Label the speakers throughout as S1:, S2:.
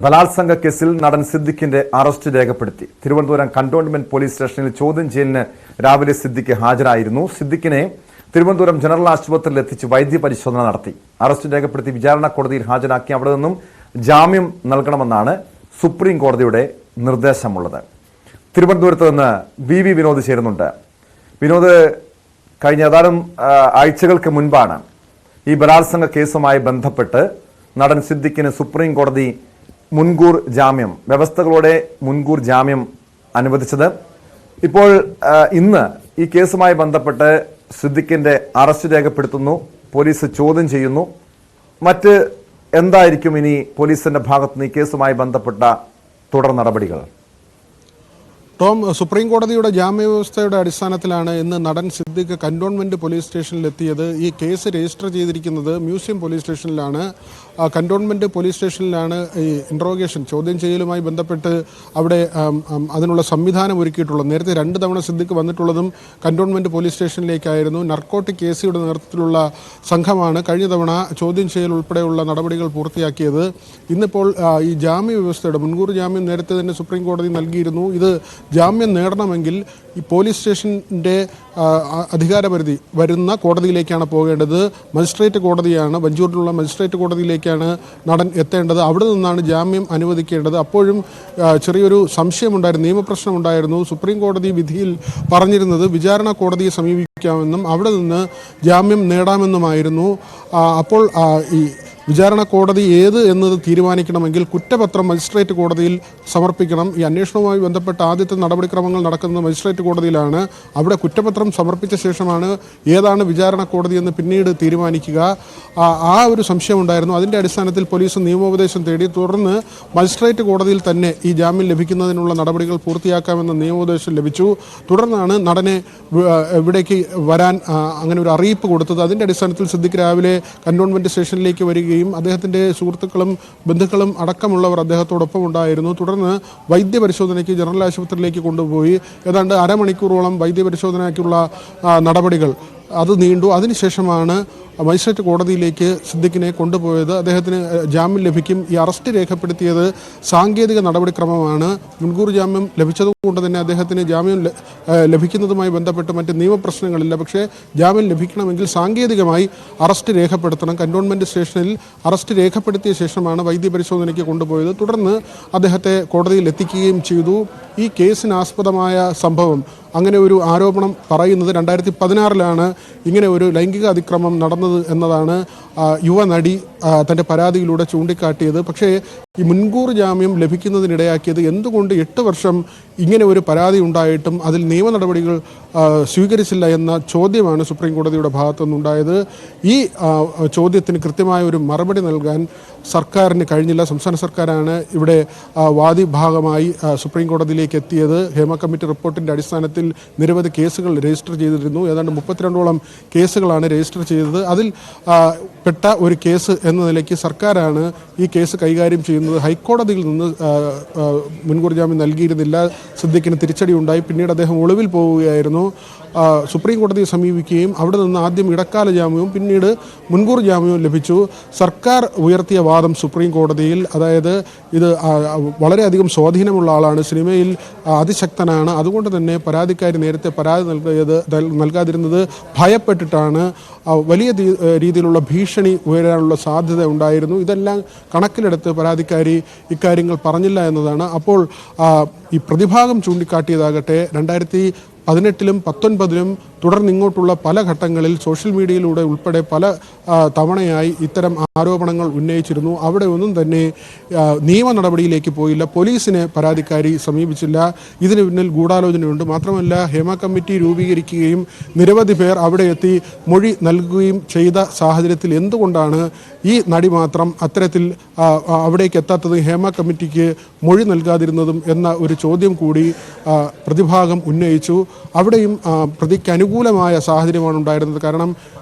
S1: ബലാത്സംഗ കേസിൽ നടൻ സിദ്ദിഖിന്റെ അറസ്റ്റ് രേഖപ്പെടുത്തി. തിരുവനന്തപുരം കന്റോൺമെന്റ് പോലീസ് സ്റ്റേഷനിൽ ചോദ്യം ചെയ്യലിന് രാവിലെ സിദ്ദിഖ് ഹാജരായിരുന്നു. സിദ്ദിഖിനെ തിരുവനന്തപുരം ജനറൽ ആശുപത്രിയിൽ എത്തിച്ച് വൈദ്യപരിശോധന നടത്തി. അറസ്റ്റ് രേഖപ്പെടുത്തി വിചാരണ കോടതിയിൽ ഹാജരാക്കി അവിടെ നിന്നും ജാമ്യം നൽകണമെന്നാണ് സുപ്രീം കോടതിയുടെ നിർദ്ദേശമുള്ളത്. തിരുവനന്തപുരത്ത് നിന്ന് വി വിനോദ് ചേരുന്നുണ്ട്. വിനോദ്, കഴിഞ്ഞ ഏതാനും ആഴ്ചകൾക്ക് മുൻപാണ് ഈ ബലാത്സംഗ കേസുമായി ബന്ധപ്പെട്ട് നടൻ സിദ്ദിഖിന് സുപ്രീം കോടതി മുൻകൂർ ജാമ്യം, വ്യവസ്ഥകളോടെ മുൻകൂർ ജാമ്യം അനുവദിച്ചത്. ഇപ്പോൾ ഇന്ന് ഈ കേസുമായി ബന്ധപ്പെട്ട് സിദ്ദിഖിന്റെ അറസ്റ്റ് രേഖപ്പെടുത്തുന്നു, പോലീസ് ചോദ്യം ചെയ്യുന്നു. മറ്റ് എന്തായിരിക്കും ഇനി പോലീസിന്റെ ഭാഗത്തുനിന്ന് ഈ കേസുമായി ബന്ധപ്പെട്ട തുടർ നടപടികൾ?
S2: ടോം, സുപ്രീം കോടതിയുടെ ജാമ്യവ്യവസ്ഥയുടെ അടിസ്ഥാനത്തിലാണ് ഇന്ന് നടൻ സിദ്ദിഖ് കന്റോൺമെന്റ് പോലീസ് സ്റ്റേഷനിലെത്തിയത്. ഈ കേസ് രജിസ്റ്റർ ചെയ്തിരിക്കുന്നത് മ്യൂസിയം പോലീസ് സ്റ്റേഷനിലാണ്. കന്റോൺമെന്റ് പോലീസ് സ്റ്റേഷനിലാണ് ഈ ഇൻട്രോഗേഷൻ, ചോദ്യം ചെയ്യലുമായി ബന്ധപ്പെട്ട് അവിടെ അതിനുള്ള സംവിധാനം ഒരുക്കിയിട്ടുള്ളത്. നേരത്തെ 2 തവണ സിദ്ദിഖ് വന്നിട്ടുള്ളതും കന്റോൺമെന്റ് പോലീസ് സ്റ്റേഷനിലേക്കായിരുന്നു. നർക്കോട്ടിക് കേസിയുടെ നേതൃത്വത്തിലുള്ള സംഘമാണ് കഴിഞ്ഞ തവണ ചോദ്യം ചെയ്യൽ ഉൾപ്പെടെയുള്ള നടപടികൾ പൂർത്തിയാക്കിയത്. ഇന്നിപ്പോൾ ഈ ജാമ്യ വ്യവസ്ഥയുടെ മുൻകൂർ ജാമ്യം നേരത്തെ തന്നെ സുപ്രീം കോടതി നൽകിയിരുന്നു. ഇത് ജാമ്യം നേടണമെങ്കിൽ ഈ പോലീസ് സ്റ്റേഷൻ്റെ അധികാരപരിധി വരുന്ന കോടതിയിലേക്കാണ് പോകേണ്ടത്. മജിസ്ട്രേറ്റ് കോടതിയാണ്, വഞ്ചൂരിലുള്ള മജിസ്ട്രേറ്റ് കോടതിയിലേക്കാണ് നടൻ എത്തേണ്ടത്. അവിടെ നിന്നാണ് ജാമ്യം അനുവദിക്കേണ്ടത്. അപ്പോഴും ചെറിയൊരു സംശയമുണ്ടായിരുന്നു, നിയമപ്രശ്നമുണ്ടായിരുന്നു. സുപ്രീം കോടതി വിധിയിൽ പറഞ്ഞിരുന്നത് വിചാരണ കോടതിയെ സമീപിക്കാമെന്നും അവിടെ നിന്ന് ജാമ്യം നേടാമെന്നുമായിരുന്നു. അപ്പോൾ ഈ വിചാരണ കോടതി ഏത് എന്നത് തീരുമാനിക്കണമെങ്കിൽ കുറ്റപത്രം മജിസ്ട്രേറ്റ് കോടതിയിൽ സമർപ്പിക്കണം. ഈ അന്വേഷണവുമായി ബന്ധപ്പെട്ട ആദ്യത്തെ നടപടിക്രമങ്ങൾ നടക്കുന്നത് മജിസ്ട്രേറ്റ് കോടതിയിലാണ്. അവിടെ കുറ്റപത്രം സമർപ്പിച്ച ശേഷമാണ് ഏതാണ് വിചാരണ കോടതി എന്ന് പിന്നീട് തീരുമാനിക്കുക. ആ ഒരു സംശയമുണ്ടായിരുന്നു. അതിൻ്റെ അടിസ്ഥാനത്തിൽ പോലീസ് നിയമോപദേശം തേടി. തുടർന്ന് മജിസ്ട്രേറ്റ് കോടതിയിൽ തന്നെ ഈ ജാമ്യം ലഭിക്കുന്നതിനുള്ള നടപടികൾ പൂർത്തിയാക്കാമെന്ന നിയമോപദേശം ലഭിച്ചു. തുടർന്നാണ് നടനെ ഇവിടേക്ക് വരാൻ അങ്ങനെ ഒരു അറിയിപ്പ് കൊടുത്തത്. അതിൻ്റെ അടിസ്ഥാനത്തിൽ സിദ്ദിഖ് രാവിലെ കന്റോൺമെന്റ് സ്റ്റേഷനിലേക്ക് വരികയും അദ്ദേഹത്തിൻ്റെ സുഹൃത്തുക്കളും ബന്ധുക്കളും അടക്കമുള്ളവർ അദ്ദേഹത്തോടൊപ്പം ഉണ്ടായിരുന്നു. തുടർന്ന് വൈദ്യപരിശോധനയ്ക്ക് ജനറൽ ആശുപത്രിയിലേക്ക് കൊണ്ടുപോയി. ഏതാണ്ട് അരമണിക്കൂറോളം വൈദ്യപരിശോധനയ്ക്കുള്ള നടപടികൾ അത് നീണ്ടു. അതിനുശേഷമാണ് മജിസ്ട്രേറ്റ് കോടതിയിലേക്ക് സിദ്ദിഖിനെ കൊണ്ടുപോയത്. അദ്ദേഹത്തിന് ജാമ്യം ലഭിക്കും. ഈ അറസ്റ്റ് രേഖപ്പെടുത്തിയത് സാങ്കേതിക നടപടിക്രമമാണ്. മുൻകൂർ ജാമ്യം ലഭിച്ചതുകൊണ്ട് തന്നെ അദ്ദേഹത്തിന് ജാമ്യം ലഭിക്കുന്നതുമായി ബന്ധപ്പെട്ട് മറ്റ് നിയമപ്രശ്നങ്ങളില്ല. പക്ഷേ ജാമ്യം ലഭിക്കണമെങ്കിൽ സാങ്കേതികമായി അറസ്റ്റ് രേഖപ്പെടുത്തണം. കന്റോൺമെന്റ് സ്റ്റേഷനിൽ അറസ്റ്റ് രേഖപ്പെടുത്തിയ ശേഷമാണ് വൈദ്യപരിശോധനയ്ക്ക് കൊണ്ടുപോയത്. തുടർന്ന് അദ്ദേഹത്തെ കോടതിയിൽ എത്തിക്കുകയും ചെയ്തു. ഈ കേസിനാസ്പദമായ സംഭവം, അങ്ങനെ ഒരു ആരോപണം പറയുന്നത് 2016 ഇങ്ങനെ ഒരു ലൈംഗിക അതിക്രമം നടന്നത് എന്നതാണ് യുവനടി തൻ്റെ പരാതിയിലൂടെ ചൂണ്ടിക്കാട്ടിയത്. പക്ഷേ ഈ മുൻകൂർ ജാമ്യം ലഭിക്കുന്നതിനിടയാക്കിയത് എന്തുകൊണ്ട് 8 വർഷം ഇങ്ങനെ ഒരു പരാതി ഉണ്ടായിട്ടും അതിൽ നിയമ നടപടികൾ സ്വീകരിച്ചില്ല എന്ന ചോദ്യമാണ് സുപ്രീം കോടതിയുടെ ഭാഗത്തുനിന്നുണ്ടായത്. ഈ ചോദ്യത്തിന് കൃത്യമായ ഒരു മറുപടി നൽകാൻ സർക്കാരിന് കഴിഞ്ഞില്ല. സംസ്ഥാന സർക്കാരാണ് ഇവിടെ വാദിഭാഗമായി സുപ്രീം കോടതിയിലേക്ക് എത്തിയത്. ഹേമ കമ്മിറ്റി റിപ്പോർട്ടിൻ്റെ അടിസ്ഥാനത്തിൽ നിരവധി കേസുകൾ രജിസ്റ്റർ ചെയ്തിരുന്നു. ഏതാണ്ട് 32ഓളം കേസുകളാണ് രജിസ്റ്റർ ചെയ്തത്. അതിൽ പെട്ട ഒരു കേസ് എന്ന നിലയ്ക്ക് സർക്കാരാണ് ഈ കേസ് കൈകാര്യം ചെയ്യുന്നത്. ഹൈക്കോടതിയിൽ നിന്ന് മുൻകൂർ ജാമ്യം നൽകിയിരുന്നില്ല. സിദ്ദിഖിന് തിരിച്ചടി ഉണ്ടായി. പിന്നീട് അദ്ദേഹം ഒളിവിൽ പോവുകയായിരുന്നു. സുപ്രീം കോടതിയെ സമീപിക്കുകയും അവിടെ നിന്ന് ആദ്യം ഇടക്കാല ജാമ്യവും പിന്നീട് മുൻകൂർ ജാമ്യവും ലഭിച്ചു. സർക്കാർ ഉയർത്തിയ വാദം സുപ്രീം കോടതിയിൽ, അതായത് ഇത് വളരെയധികം സ്വാധീനമുള്ള ആളാണ്, സിനിമയിൽ അതിശക്തനാണ്, അതുകൊണ്ട് തന്നെ പരാതിക്കാരി നേരത്തെ പരാതി നൽകാതിരുന്നത് ഭയപ്പെട്ടിട്ടാണ്, വലിയ രീതിയിലുള്ള ഭീഷണി ഉയരാനുള്ള സാധ്യത ഉണ്ടായിരുന്നു. ഇതെല്ലാം കണക്കിലെടുത്ത് പരാതിക്കാരി ഇക്കാര്യങ്ങൾ പറഞ്ഞില്ല എന്നതാണ്. അപ്പോൾ ഈ പ്രതിഭാഗം ചൂണ്ടിക്കാട്ടിയതാകട്ടെ 2018-ലും 2019-ലും തുടർന്നിങ്ങോട്ടുള്ള പല ഘട്ടങ്ങളിൽ സോഷ്യൽ മീഡിയയിലൂടെ ഉൾപ്പെടെ പല തവണയായി ഇത്തരം ആരോപണങ്ങൾ ഉന്നയിച്ചിരുന്നു. അവിടെ ഒന്നും തന്നെ നിയമ നടപടിയിലേക്ക് പോയില്ല. പോലീസിനെ പരാതിക്കാരി സമീപിച്ചില്ല. ഇതിന് പിന്നിൽ ഗൂഢാലോചനയുണ്ട്. മാത്രമല്ല, ഹേമ കമ്മിറ്റി രൂപീകരിക്കുകയും നിരവധി പേർ അവിടെ എത്തി മൊഴി നൽകുകയും ചെയ്ത സാഹചര്യത്തിൽ എന്തുകൊണ്ടാണ് ഈ നടി മാത്രം അത്തരത്തിൽ അവിടേക്ക് എത്താത്തതും ഹേമ കമ്മിറ്റിക്ക് മൊഴി നൽകാതിരുന്നതും എന്ന ഒരു ചോദ്യം കൂടി പ്രതിഭാഗം ഉന്നയിച്ചു. അവിടെയും പ്രതിക്ക് അനുകൂലമായ സാഹചര്യമാണ് ഉണ്ടായിരുന്നത്. കാരണം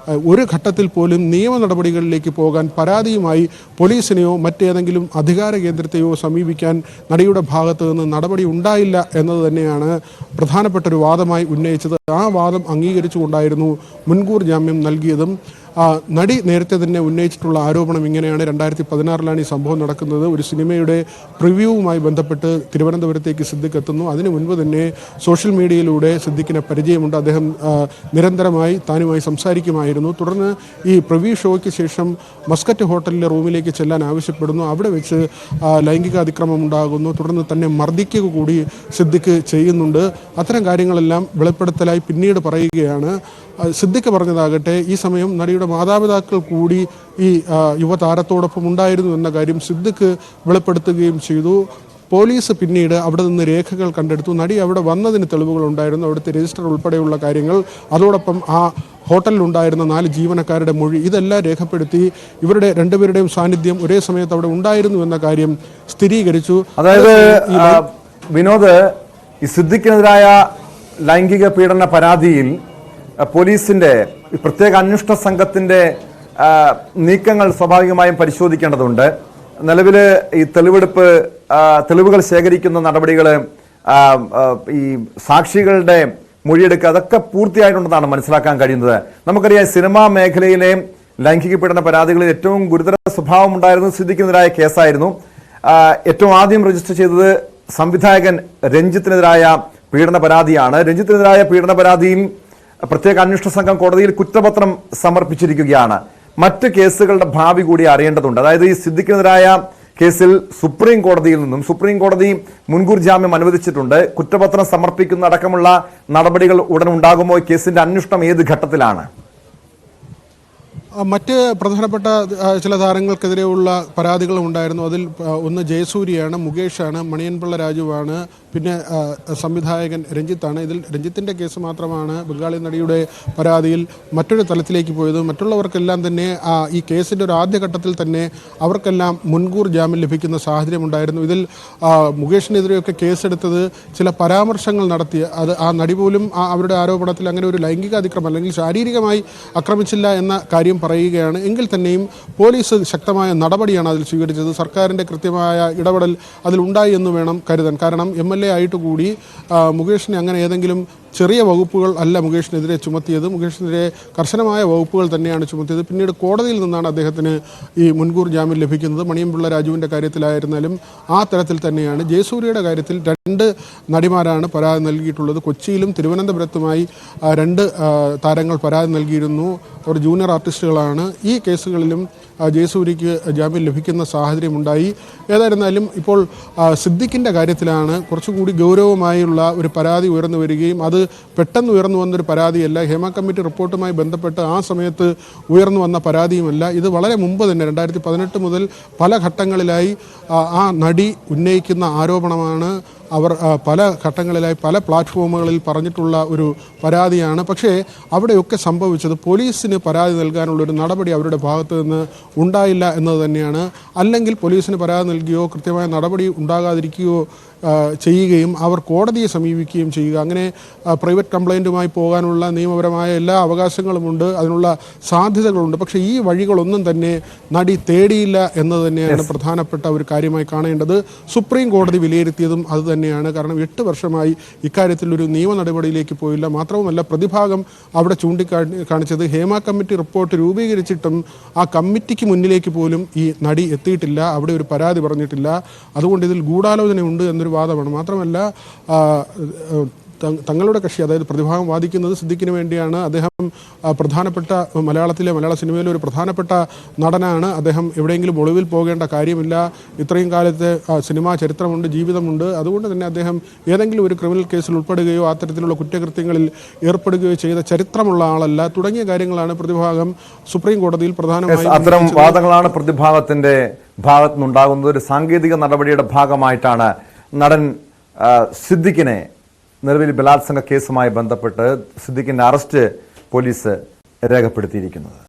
S2: ഒരു ഘട്ടത്തിൽ പോലും നിയമ നടപടികളിലേക്ക് പോകാൻ പരാതിയുമായി പോലീസിനെയോ മറ്റേതെങ്കിലും അധികാര കേന്ദ്രത്തെയോ സമീപിക്കാൻ നടിയുടെ ഭാഗത്തു നിന്ന് നടപടി ഉണ്ടായില്ല എന്നത് തന്നെയാണ് പ്രധാനപ്പെട്ട ഒരു വാദമായി ഉന്നയിച്ചത്. ആ വാദം അംഗീകരിച്ചുകൊണ്ടായിരുന്നു മുൻകൂർ ജാമ്യം നൽകിയതും. നടി നേരത്തെ തന്നെ ഉന്നയിച്ചിട്ടുള്ള ആരോപണം ഇങ്ങനെയാണ്. 2016 ഈ സംഭവം നടക്കുന്നത്. ഒരു സിനിമയുടെ പ്രിവ്യൂവുമായി ബന്ധപ്പെട്ട് തിരുവനന്തപുരത്തേക്ക് സിദ്ദിഖ് എത്തുന്നു. അതിനു മുൻപ് തന്നെ സോഷ്യൽ മീഡിയയിലൂടെ സിദ്ദിഖിനെ പരിചയമുണ്ട്. അദ്ദേഹം നിരന്തരമായി താനുമായി സംസാരിക്കുമായിരുന്നു. തുടർന്ന് ഈ പ്രിവ്യൂ ഷോയ്ക്ക് ശേഷം മസ്കറ്റ് ഹോട്ടലിലെ റൂമിലേക്ക് ചെല്ലാൻ ആവശ്യപ്പെടുന്നു. അവിടെ വെച്ച് ലൈംഗിക അതിക്രമം ഉണ്ടാകുന്നു. തുടർന്ന് തന്നെ മർദ്ദിക്കുക കൂടി സിദ്ദിഖ് ചെയ്യുന്നുണ്ട്. അത്തരം കാര്യങ്ങളെല്ലാം വെളിപ്പെടുത്തലായി പിന്നീട് പറയുകയാണ്. സിദ്ദിഖ് പറഞ്ഞതാകട്ടെ, ഈ സമയം നടിയുടെ മാതാപിതാക്കൾ കൂടി ഈ യുവതാരത്തോടൊപ്പം ഉണ്ടായിരുന്നു എന്ന കാര്യം സിദ്ദിഖ് വെളിപ്പെടുത്തുകയും ചെയ്തു. പോലീസ് പിന്നീട് അവിടെ നിന്ന് രേഖകൾ കണ്ടെടുത്തു. നടി അവിടെ വന്നതിന് തെളിവുകൾ ഉണ്ടായിരുന്നു, അവിടുത്തെ രജിസ്റ്റർ ഉൾപ്പെടെയുള്ള കാര്യങ്ങൾ. അതോടൊപ്പം ആ ഹോട്ടലിലുണ്ടായിരുന്ന 4 ജീവനക്കാരുടെ മൊഴി ഇതെല്ലാം രേഖപ്പെടുത്തി ഇവരുടെ രണ്ടുപേരുടെയും സാന്നിധ്യം ഒരേ സമയത്ത് അവിടെ ഉണ്ടായിരുന്നു എന്ന കാര്യം സ്ഥിരീകരിച്ചു.
S1: അതായത് വിനോദ്, ഈ സിദ്ദിഖിനെതിരായ ലൈംഗിക പീഡന പരാതിയിൽ പോലീസിന്റെ പ്രത്യേക അന്വേഷണ സംഘത്തിന്റെ നീക്കങ്ങൾ സ്വാഭാവികമായും പരിശോധിക്കേണ്ടതുണ്ട്. നിലവിൽ ഈ തെളിവുകൾ ശേഖരിക്കുന്ന നടപടികൾ, ഈ സാക്ഷികളുടെ മൊഴിയെടുക്കുക, അതൊക്കെ പൂർത്തിയായിട്ടുണ്ടെന്നാണ് മനസ്സിലാക്കാൻ കഴിയുന്നത്. നമുക്കറിയാം, സിനിമാ മേഖലയിലെ ലൈംഗിക പീഡന പരാതികളിൽ ഏറ്റവും ഗുരുതര സ്വഭാവം ഉണ്ടായിരുന്നത് സിദ്ദിഖിനെതിരായ കേസായിരുന്നു. ഏറ്റവും ആദ്യം രജിസ്റ്റർ ചെയ്തത് സംവിധായകൻ രഞ്ജിത്തിനെതിരായ പീഡന പരാതിയാണ്. രഞ്ജിത്തിനെതിരായ പീഡന പരാതിയിൽ പ്രത്യേക അന്വേഷണ സംഘം കോടതിയിൽ കുറ്റപത്രം സമർപ്പിച്ചിരിക്കുകയാണ്. മറ്റ് കേസുകളുടെ ഭാവി കൂടി അറിയേണ്ടതുണ്ട്. അതായത് ഈ സിദ്ദിഖിനെതിരായ കേസിൽ സുപ്രീം കോടതി മുൻകൂർ ജാമ്യം അനുവദിച്ചിട്ടുണ്ട്. കുറ്റപത്രം സമർപ്പിക്കുന്ന അടക്കമുള്ള നടപടികൾ ഉടൻ ഉണ്ടാകുമോ? കേസിന്റെ അന്വേഷണം ഏത് ഘട്ടത്തിലാണ്?
S2: മറ്റ് പ്രധാനപ്പെട്ട ചില താരങ്ങൾക്കെതിരെയുള്ള പരാതികളും ഉണ്ടായിരുന്നു. അതിൽ ഒന്ന് ജയസൂര്യയാണ്, മുകേഷാണ്, മണിയൻപിള്ള രാജുവാണ്, പിന്നെ സംവിധായകൻ രഞ്ജിത്താണ്. ഇതിൽ രഞ്ജിത്തിൻ്റെ കേസ് മാത്രമാണ് ബംഗാളി നടിയുടെ പരാതിയിൽ മറ്റൊരു തലത്തിലേക്ക് പോയത്. മറ്റുള്ളവർക്കെല്ലാം തന്നെ ഈ കേസിൻ്റെ ഒരു ആദ്യഘട്ടത്തിൽ തന്നെ അവർക്കെല്ലാം മുൻകൂർ ജാമ്യം ലഭിക്കുന്ന സാഹചര്യം ഉണ്ടായിരുന്നു. ഇതിൽ മുകേഷിനെതിരെയൊക്കെ കേസെടുത്തത് ചില പരാമർശങ്ങൾ നടത്തി, അത് ആ നടി പോലും അവരുടെ ആരോപണത്തിൽ അങ്ങനെ ഒരു ലൈംഗിക അതിക്രമം അല്ലെങ്കിൽ ശാരീരികമായി ആക്രമിച്ചില്ല എന്ന കാര്യം പറയുകയാണ്. എങ്കിൽ തന്നെയും പോലീസ് ശക്തമായ നടപടിയാണ് അതിൽ സ്വീകരിച്ചത്. സർക്കാരിൻ്റെ കൃത്യമായ ഇടപെടൽ അതിലുണ്ടായി എന്ന് വേണം കരുതാൻ. കാരണം MLA ആയിട്ട് കൂടി മുകേഷിനെ അങ്ങനെ ഏതെങ്കിലും ചെറിയ വകുപ്പുകൾ അല്ല മുകേഷിനെതിരെ ചുമത്തിയത്. മുകേഷിനെതിരെ കർശനമായ വകുപ്പുകൾ തന്നെയാണ് ചുമത്തിയത്. പിന്നീട് കോടതിയിൽ നിന്നാണ് അദ്ദേഹത്തിന് ഈ മുൻകൂർ ജാമ്യം ലഭിക്കുന്നത്. മണിയൻപിള്ള രാജുവിൻ്റെ കാര്യത്തിലായിരുന്നാലും ആ തരത്തിൽ തന്നെയാണ്. ജയസൂര്യയുടെ കാര്യത്തിൽ 2 നടിമാരാണ് പരാതി നൽകിയിട്ടുള്ളത്. കൊച്ചിയിലും തിരുവനന്തപുരത്തുമായി 2 താരങ്ങൾ പരാതി നൽകിയിരുന്നു. അവർ ജൂനിയർ ആർട്ടിസ്റ്റുകളാണ്. ഈ കേസുകളിലും ജയസൂര്യയ്ക്ക് ജാമ്യം ലഭിക്കുന്ന സാഹചര്യമുണ്ടായി. ഏതായിരുന്നാലും ഇപ്പോൾ സിദ്ദിഖിൻ്റെ കാര്യത്തിലാണ് കുറച്ചുകൂടി ഗൗരവമായുള്ള ഒരു പരാതി ഉയർന്നു വരികയും അത് പെട്ടെന്ന് ഉയർന്നു വന്നൊരു പരാതിയല്ല. ഹേമ കമ്മിറ്റി റിപ്പോർട്ടുമായി ബന്ധപ്പെട്ട് ആ സമയത്ത് ഉയർന്നു വന്ന പരാതിയുമല്ല. ഇത് വളരെ മുമ്പ് തന്നെ 2018 മുതൽ പല ഘട്ടങ്ങളിലായി ആ നടി ഉന്നയിക്കുന്ന ആരോപണമാണ്. അവർ പല ഘട്ടങ്ങളിലായി പല പ്ലാറ്റ്ഫോമുകളിൽ പറഞ്ഞിട്ടുള്ള ഒരു പരാതിയാണ്. പക്ഷേ അവിടെയൊക്കെ സംഭവിച്ചത് പോലീസിന് പരാതി നൽകാനുള്ളൊരു നടപടി അവരുടെ ഭാഗത്ത് നിന്ന് ഉണ്ടായില്ല എന്നത് തന്നെയാണ്. അല്ലെങ്കിൽ പോലീസിന് പരാതി നൽകിയോ കൃത്യമായ നടപടി ഉണ്ടാകാതിരിക്കുകയോ ചെയ്യുകയും അവർ കോടതിയെ സമീപിക്കുകയും ചെയ്യുക, അങ്ങനെ പ്രൈവറ്റ് കംപ്ലൈൻറ്റുമായി പോകാനുള്ള നിയമപരമായ എല്ലാ അവകാശങ്ങളുമുണ്ട്, അതിനുള്ള സാധ്യതകളുണ്ട്. പക്ഷേ ഈ വഴികളൊന്നും തന്നെ നടി തേടിയില്ല എന്നത് തന്നെയാണ് പ്രധാനപ്പെട്ട ഒരു കാര്യമായി കാണേണ്ടത്. സുപ്രീം കോടതി വിലയിരുത്തിയതും അത് തന്നെയാണ്. കാരണം 8 വർഷമായി ഇക്കാര്യത്തിൽ ഒരു നിയമ നടപടിയിലേക്ക് പോയില്ല. മാത്രവുമല്ല, പ്രതിഭാഗം അവിടെ ചൂണ്ടിക്കാണിച്ചത് ഹേമ കമ്മിറ്റി റിപ്പോർട്ട് രൂപീകരിച്ചിട്ടും ആ കമ്മിറ്റിക്ക് മുന്നിലേക്ക് പോലും ഈ നടി എത്തിയിട്ടില്ല, അവിടെ ഒരു പരാതി പറഞ്ഞിട്ടില്ല. അതുകൊണ്ട് ഇതിൽ ഗൂഢാലോചനയുണ്ട് എന്നൊരു വാദമാണ്. മാത്രമല്ല, തങ്ങളുടെ കക്ഷി അതായത് പ്രതിഭാഗം വാദിക്കുന്നത് സിദ്ദിഖിന് വേണ്ടിയാണ്. അദ്ദേഹം പ്രധാനപ്പെട്ട മലയാള സിനിമയിലെ ഒരു പ്രധാനപ്പെട്ട നടനാണ്. അദ്ദേഹം എവിടെയെങ്കിലും ഒളിവിൽ പോകേണ്ട കാര്യമില്ല. ഇത്രയും കാലത്തെ സിനിമാ ചരിത്രമുണ്ട്, ജീവിതമുണ്ട്. അതുകൊണ്ട് തന്നെ അദ്ദേഹം ഏതെങ്കിലും ഒരു ക്രിമിനൽ കേസിൽ ഉൾപ്പെടുകയോ അത്തരത്തിലുള്ള കുറ്റകൃത്യങ്ങളിൽ ഏർപ്പെടുകയോ ചെയ്ത ചരിത്രമുള്ള ആളല്ല തുടങ്ങിയ കാര്യങ്ങളാണ് പ്രതിഭാഗം സുപ്രീം കോടതിയിൽ പ്രധാനമായും
S1: അത്തരം വാദങ്ങളാണ് പ്രതിഭാഗത്തിന്റെ ഭാഗത്തുനിന്നുണ്ടാകുന്നത്. ഒരു സാങ്കേതിക നടപടിയുടെ ഭാഗമായിട്ടാണ് നടൻ സിദ്ദിഖിനെ നിലവിൽ ബലാത്സംഗ കേസുമായി ബന്ധപ്പെട്ട് സിദ്ദിഖിന്റെ അറസ്റ്റ് പോലീസ് രേഖപ്പെടുത്തിയിരിക്കുന്നത്.